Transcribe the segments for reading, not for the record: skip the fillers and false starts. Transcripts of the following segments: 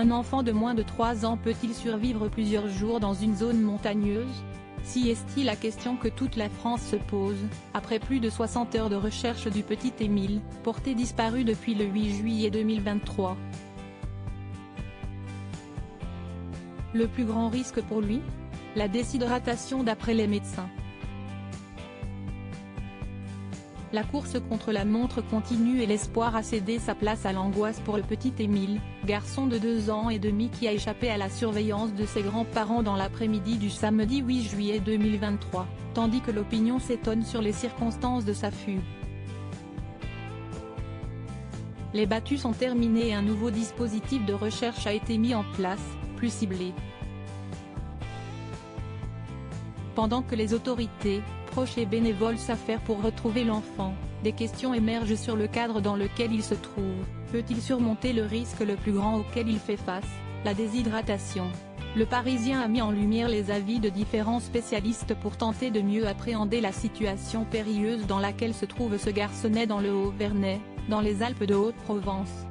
Un enfant de moins de 3 ans peut-il survivre plusieurs jours dans une zone montagneuse? Si est-il la question que toute la France se pose, après plus de 60 heures de recherche du petit Émile, porté disparu depuis le 8 juillet 2023. Le plus grand risque pour lui? La déshydratation d'après les médecins. La course contre la montre continue et l'espoir a cédé sa place à l'angoisse pour le petit Émile, garçon de 2 ans et demi qui a échappé à la surveillance de ses grands-parents dans l'après-midi du samedi 8 juillet 2023, tandis que l'opinion s'étonne sur les circonstances de sa fugue. Les battues sont terminées et un nouveau dispositif de recherche a été mis en place, plus ciblé. Pendant que les autorités, proches et bénévoles s'affairent pour retrouver l'enfant, des questions émergent sur le cadre dans lequel il se trouve. Peut-il surmonter le risque le plus grand auquel il fait face, la déshydratation? Le Parisien a mis en lumière les avis de différents spécialistes pour tenter de mieux appréhender la situation périlleuse dans laquelle se trouve ce garçonnet dans le Haut-Vernay, dans les Alpes de Haute-Provence.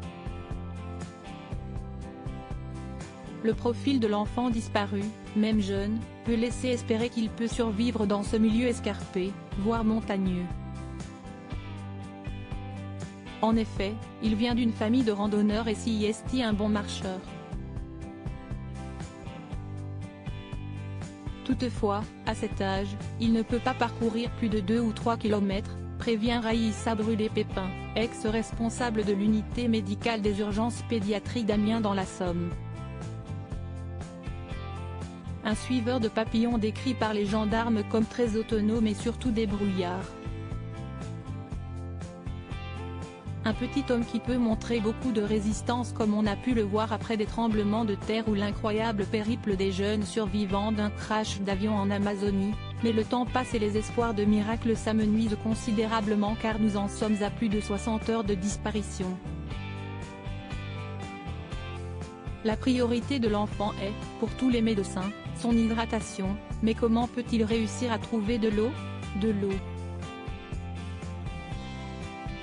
Le profil de l'enfant disparu, même jeune, peut laisser espérer qu'il peut survivre dans ce milieu escarpé, voire montagneux. En effet, il vient d'une famille de randonneurs et si est un bon marcheur. Toutefois, à cet âge, il ne peut pas parcourir plus de 2 ou 3 km, prévient Raïssa Brûlé-Pépin, ex-responsable de l'unité médicale des urgences pédiatriques d'Amiens dans la Somme. Un suiveur de papillons décrit par les gendarmes comme très autonome et surtout débrouillard. Un petit homme qui peut montrer beaucoup de résistance comme on a pu le voir après des tremblements de terre ou l'incroyable périple des jeunes survivants d'un crash d'avion en Amazonie, mais le temps passe et les espoirs de miracle s'amenuisent considérablement car nous en sommes à plus de 60 heures de disparition. La priorité de l'enfant est, pour tous les médecins, son hydratation, mais comment peut-il réussir à trouver de l'eau? De l'eau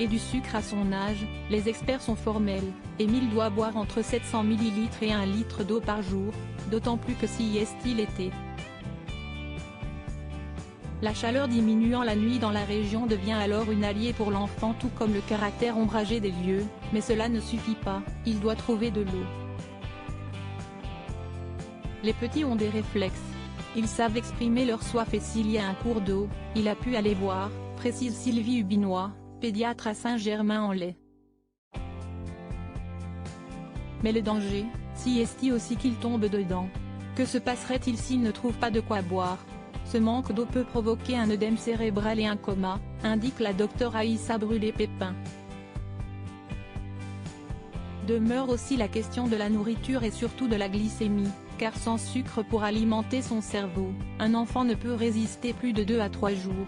et du sucre à son âge, les experts sont formels, Émile doit boire entre 700 ml et 1 litre d'eau par jour, d'autant plus que si est-il été. La chaleur diminuant la nuit dans la région devient alors une alliée pour l'enfant tout comme le caractère ombragé des lieux, mais cela ne suffit pas, il doit trouver de l'eau. Les petits ont des réflexes. Ils savent exprimer leur soif et s'il y a un cours d'eau, il a pu aller voir, précise Sylvie Hubinois, pédiatre à Saint-Germain-en-Laye. Mais le danger, si est-il aussi qu'il tombe dedans? Que se passerait-il s'il ne trouve pas de quoi boire? Ce manque d'eau peut provoquer un œdème cérébral et un coma, indique la docteure Raïssa Brûlé-Pépin. Demeure aussi la question de la nourriture et surtout de la glycémie, car sans sucre pour alimenter son cerveau, un enfant ne peut résister plus de 2 à 3 jours.